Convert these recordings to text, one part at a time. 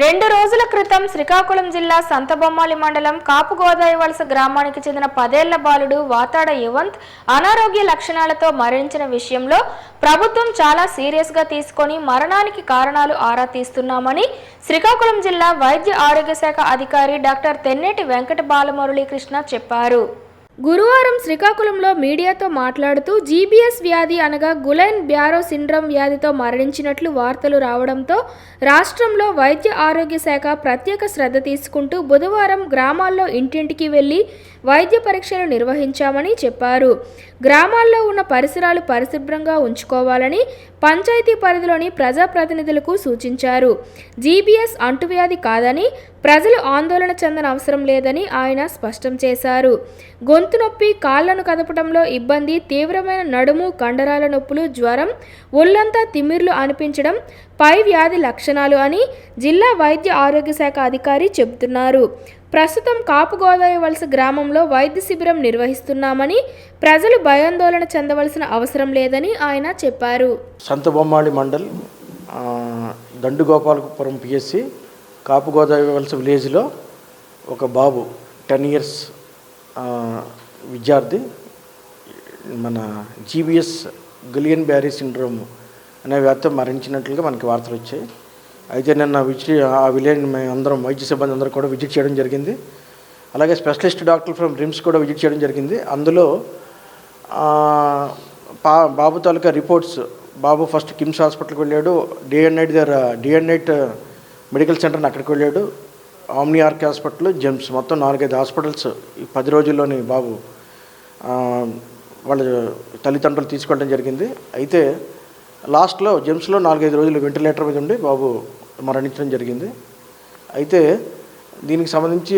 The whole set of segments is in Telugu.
2 రోజుల క్రితం శ్రీకాకుళం జిల్లా సంతబొమ్మాళి మండలం కాపుగోదాయి వలస గ్రామానికి చెందిన 10 ఏళ్ల బాలుడు వాతాడ యువంత్ అనారోగ్య లక్షణాలతో మరణించిన విషయంలో ప్రభుత్వం చాలా సీరియస్ గా తీసుకొని మరణానికి కారణాలు ఆరా తీస్తున్నామని శ్రీకాకుళం జిల్లా వైద్య ఆరోగ్య శాఖ అధికారి డాక్టర్ తెన్నేటి వెంకట బాలమురళీకృష్ణ చెప్పారు. గురువారం శ్రీకాకుళంలో మీడియాతో మాట్లాడుతూ జీబీఎస్ వ్యాధి అనగా గులైన్ బ్యారో సిండ్రోమ్ వ్యాధితో మరణించినట్లు వార్తలు రావడంతో రాష్ట్రంలో వైద్య ఆరోగ్య శాఖ ప్రత్యేక శ్రద్ధ తీసుకుంటూ బుధవారం గ్రామాల్లో ఇంటింటికి వెళ్లి వైద్య పరీక్షలు నిర్వహించామని చెప్పారు. గ్రామాల్లో ఉన్న పరిసరాలు పరిశుభ్రంగా ఉంచుకోవాలని పంచాయతీ పరిధిలోని ప్రజాప్రతినిధులకు సూచించారు. జీబీఎస్ అంటువ్యాధి కాదని ప్రజలు ఆందోళన చెందన అవసరం లేదని ఆయన స్పష్టం చేశారు. గొంతు నొప్పి, కాళ్లను కదపడంలో ఇబ్బంది, తీవ్రమైన నడుము కండరాల నొప్పులు, జ్వరం, ఒళ్లంతా తిమ్మిర్లు అనిపించడం పై వ్యాధి లక్షణాలు అని జిల్లా వైద్య ఆరోగ్య శాఖ అధికారి చెబుతున్నారు. ప్రస్తుతం కాపుగోదాయి వలస గ్రామంలో వైద్య శిబిరం నిర్వహిస్తున్నామని ప్రజలు భయాందోళన చెందవలసిన అవసరం లేదని ఆయన చెప్పారు. సంతబొమ్మాళి మండల్ దండుగోపాలపురం పిఎస్సి కాపుగోదాయి వలస విలేజ్లో ఒక బాబు 10 ఇయర్స్ విద్యార్థి మన జీబీఎస్ గులియన్ బ్యారీ సిండ్రోమ్ అనే వ్యాధితో మరణించినట్లుగా మనకి వార్తలు వచ్చాయి. అయితే నిన్న ఆ విలేజ్ మేము అందరం వైద్య సిబ్బంది అందరూ కూడా విజిట్ చేయడం జరిగింది. అలాగే స్పెషలిస్ట్ డాక్టర్ ఫ్రమ్ రిమ్స్ కూడా విజిట్ చేయడం జరిగింది. అందులో బాబు తాలూకా రిపోర్ట్స్, బాబు ఫస్ట్ కిమ్స్ హాస్పిటల్కి వెళ్ళాడు, డే అండ్ నైట్ మెడికల్ సెంటర్ని అక్కడికి వెళ్ళాడు, ఆమ్ని ఆర్కే హాస్పిటల్, జెమ్స్, మొత్తం 4-5 హాస్పిటల్స్ ఈ 10 రోజుల్లోని బాబు వాళ్ళ తల్లిదండ్రులు తీసుకెళ్ళడం జరిగింది. అయితే లాస్ట్లో జెమ్స్లో 4-5 రోజులు వెంటిలేటర్ మీద ఉండి బాబు మరణించడం జరిగింది. అయితే దీనికి సంబంధించి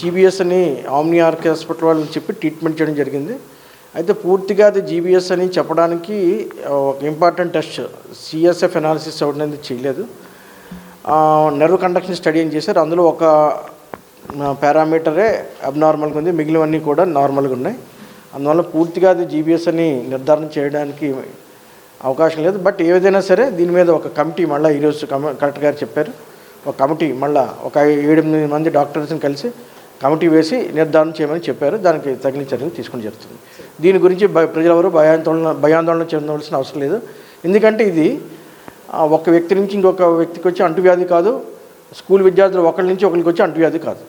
జీబీఎస్ అని ఆమ్ని ఆర్కే హాస్పిటల్ వాళ్ళని చెప్పి ట్రీట్మెంట్ చేయడం జరిగింది. అయితే పూర్తిగా అది జీబీఎస్ అని చెప్పడానికి ఒక ఇంపార్టెంట్ టెస్ట్ సిఎస్ఎఫ్ అనాలిసిస్ అనేది చేయలేదు. నెర్వ్ కండక్షన్ స్టడీ అని చేశారు. అందులో ఒక పారామీటరే అబ్నార్మల్గా ఉంది, మిగిలినవన్నీ కూడా నార్మల్గా ఉన్నాయి. అందువల్ల పూర్తిగా అది జీబీఎస్ అని నిర్ధారణ చేయడానికి అవకాశం లేదు. బట్ ఏదైనా సరే దీని మీద ఒక కమిటీ మళ్ళీ ఈరోజు కలెక్టర్ గారు చెప్పారు, ఒక కమిటీ మళ్ళీ ఒక 7-8 మంది డాక్టర్స్ని కలిసి కమిటీ వేసి నిర్ధారణ చేయమని చెప్పారు. దానికి తగిన చర్యలు తీసుకుని జరుగుతుంది. దీని గురించి ప్రజలెవరూ భయాందోళన చెందవలసిన అవసరం లేదు. ఎందుకంటే ఇది ఒక వ్యక్తి నుంచి ఇంకొక వ్యక్తికి వచ్చి అంటువ్యాధి కాదు, స్కూల్ విద్యార్థులు ఒకరి నుంచి ఒకరికి వచ్చి అంటువ్యాధి కాదు.